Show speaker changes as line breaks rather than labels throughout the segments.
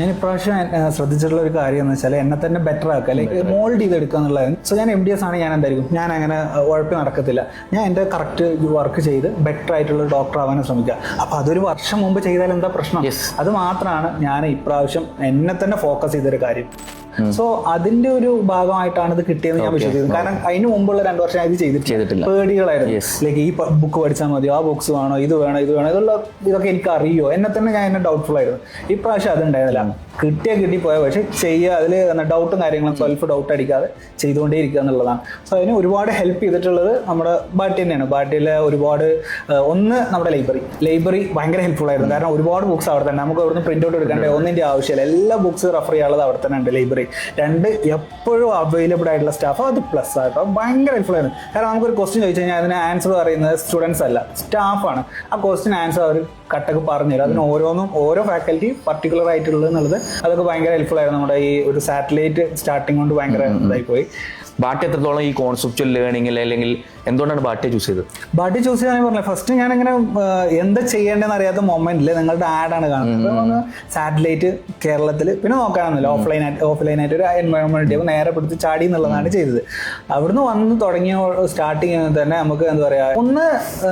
ഞാൻ ഇപ്രാവശ്യം ശ്രദ്ധിച്ചിട്ടുള്ള ഒരു കാര്യം എന്ന് വെച്ചാൽ എന്നെ തന്നെ ബെറ്റർ ആക്കുക, ലൈക്ക് മോൾഡ് ചെയ്തെടുക്കുക എന്നുള്ളത്. സോ ഞാൻ MDS ആണ്, ഞാൻ എന്തായിരിക്കും, ഞാൻ അങ്ങനെ ഉഴപ്പി നടക്കത്തില്ല. ഞാൻ എൻ്റെ കറക്റ്റ് വർക്ക് ചെയ്ത് ബെറ്റർ ആയിട്ടുള്ള ഡോക്ടർ ആവാനും ശ്രമിക്കുക. അപ്പോൾ അതൊരു വർഷം മുമ്പ് ചെയ്താൽ എന്താ പ്രശ്നം? അത് മാത്രമാണ് ഞാൻ ഇപ്രാവശ്യം എന്നെ തന്നെ ഫോക്കസ് ചെയ്തൊരു കാര്യം. സോ അതിന്റെ ഒരു ഭാഗമായിട്ടാണ് ഇത് കിട്ടിയെന്ന് ഞാൻ വിശ്വസിക്കുന്നു. കാരണം അതിന് മുമ്പുള്ള 2 വർഷം ഇത് ചെയ്തിട്ടില്ല. പേടികളായിരുന്നു. ലൈക്ക് ഈ ബുക്ക് പഠിച്ചാൽ മതിയോ, ആ ബുക്സ് വേണോ, ഇത് വേണോ, ഇതൊക്കെ എനിക്ക് അറിയോ, എന്നെ തന്നെ ഞാൻ ഡൗട്ട്ഫുൾ ആയിരുന്നു. ഇപ്രാവശ്യം അതുണ്ടായിരുന്നില്ല. കിട്ടി പോയ പക്ഷെ ചെയ്യുക, അതിൽ ഡൗട്ടും കാര്യങ്ങളും സെൽഫ് ഡൗട്ട് അടിക്കാതെ ചെയ്തുകൊണ്ടേ ഇരിക്കുക എന്നുള്ളതാണ്. സോ അതിന് ഒരുപാട് ഹെൽപ്പ് ചെയ്തിട്ടുള്ളത് നമ്മുടെ ബാട്ടി തന്നെയാണ്. ബാട്ടിയിലെ ഒരുപാട് ഒന്ന് നമ്മുടെ ലൈബ്രറി ഭയങ്കര ഹെൽപ്ഫുൾ ആയിരുന്നു. കാരണം ഒരുപാട് ബുക്സ് അവിടെ തന്നെ, നമുക്ക് അവിടുന്ന് പ്രിന്റ് ഔട്ട് എടുക്കേണ്ട ഒന്നിന്റെ ആവശ്യമില്ല. എല്ലാ ബുക്സ് റെഫർ ചെയ്യാനുള്ളത് അവിടെ തന്നെ ഉണ്ട് ലൈബ്രറി. 2 എപ്പോഴും അവൈലബിൾ ആയിട്ടുള്ള സ്റ്റാഫ്, അത് പ്ലസ് ആട്ടോ ഭയങ്കര ഹെൽപ്ഫുൾ ആയിരുന്നു. കാരണം നമുക്കൊരു ക്വസ്റ്റ്യൻ ചോദിച്ചു കഴിഞ്ഞാൽ അതിന് ആൻസർ പറയുന്നത് സ്റ്റുഡൻസ് അല്ല, സ്റ്റാഫാണ്. ആ ക്വസ്റ്റ്യൻ ആൻസർ അവർ കട്ടൊക്കെ പറഞ്ഞു തരും. അതിന് ഓരോന്നും ഓരോ ഫാക്കൽറ്റി പർട്ടിക്കുലർ ആയിട്ടുള്ളത് എന്നുള്ളത് അതൊക്കെ ഭയങ്കര ഹെൽപ്ഫുൾ ആയിരുന്നു. നമ്മുടെ ഈ ഒരു സാറ്റലൈറ്റ് സ്റ്റാർട്ടിങ് കൊണ്ട് ഭയങ്കര ഇതായി പോയി.
ബാട്ടി എത്രത്തോളം ഈ കോൺസെപ്ച്വൽ ലേണിംഗിൽ അല്ലെങ്കിൽ എന്തുകൊണ്ടാണ് ബാട്ടി ചൂസ് ചെയ്തത്?
ബാട്ടി ചൂസ് ചെയ്യാൻ പറഞ്ഞത് ഫസ്റ്റ് ഞാനിങ്ങനെ എന്താ ചെയ്യേണ്ടതെന്ന് അറിയാത്ത മൊമെന്റിൽ നിങ്ങളുടെ ആഡാണ് കാണുന്നത്. സാറ്റലൈറ്റ് കേരളത്തിൽ പിന്നെ നോക്കാനൊന്നുമില്ല, ഓഫ്ലൈനായിട്ട് ഒരു എൻവയോൺമെന്റ് നേരെ പിടിച്ച് ചാടി എന്നുള്ളതാണ് ചെയ്തത്. അവിടുന്ന് വന്ന് തുടങ്ങിയ സ്റ്റാർട്ടിങ് തന്നെ നമുക്ക് എന്താ പറയാ, ഒന്ന്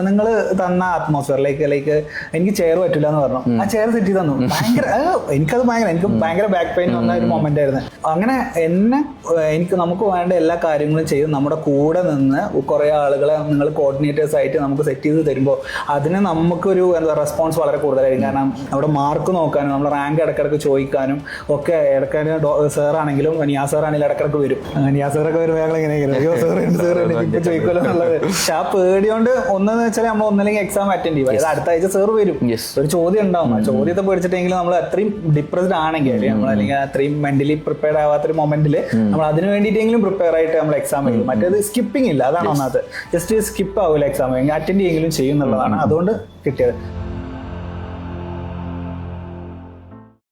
നിങ്ങൾ തന്ന അറ്റ്മോസ്ഫിയർ ലൈക്ക് എനിക്ക് ചെയർ പറ്റില്ല എന്ന് പറഞ്ഞു, ആ ചെയർ സെറ്റ് ചെയ്ത് തന്നു. എനിക്ക് ഭയങ്കര ബാക്ക് പെയിൻ വന്ന ഒരു മൊമെന്റ് ആയിരുന്നു. അങ്ങനെ നമുക്ക് വേണ്ട എല്ലാ കാര്യങ്ങളും ചെയ്ത് നമ്മുടെ കൂടെ നിന്ന് കുറെ ആളുകളെ നിങ്ങൾ കോർഡിനേറ്റേഴ്സ് ആയിട്ട് നമുക്ക് സെറ്റ് ചെയ്ത് തരുമ്പോൾ അതിന് നമുക്കൊരു റെസ്പോൺസ് വളരെ കൂടുതലായിരിക്കും. കാരണം നമ്മുടെ മാർക്ക് നോക്കാനും നമ്മുടെ റാങ്ക് ഇടക്കിടക്ക് ചോദിക്കാനും ഒക്കെ ഇടയ്ക്ക് സാറാണെങ്കിലും നിയാസ് സാറാണെങ്കിലും ഇടക്കിടക്ക് വരും. നിയാസ് സാറൊക്കെ വരുമ്പോൾ ഞങ്ങൾ ഇങ്ങനെ ചോദിക്കുമല്ലോ എന്നുള്ളത്. പക്ഷെ ആ പേടിയോണ്ട് ഒന്നെന്ന് വെച്ചാൽ നമ്മൾ ഒന്നല്ലെങ്കിൽ എക്സാം അറ്റൻഡ് ചെയ്യും, അടുത്ത ആഴ്ച സാർ വരും, ഒരു ചോദ്യം ഉണ്ടാവും. ആ ചോദ്യത്തെ പേടിച്ചിട്ടെങ്കിലും നമ്മൾ അത്രയും ഡിപ്രസ്ഡ് ആണെങ്കിൽ നമ്മൾ അല്ലെങ്കിൽ അത്രയും മെന്റലി പ്രിപ്പയർഡ് ആവാത്തൊരു മൊമെന്റിൽ നമ്മൾ അതിന് വേണ്ടിയിട്ടെങ്കിലും പ്രിപ്പയർ ആയിട്ട് നമ്മൾ എക്സാം എഴുതും. മറ്റേത് സ്കിപ്പിംഗ് ഇല്ല, അതാണ് ഒന്നാമത്. ജസ്റ്റ് സ്കിപ്പ് ആവില്ല എക്സാം, അറ്റൻഡ് ചെയ്യെങ്കിലും ചെയ്യും എന്നുള്ളതാണ് അതുകൊണ്ട് കിട്ടിയത്.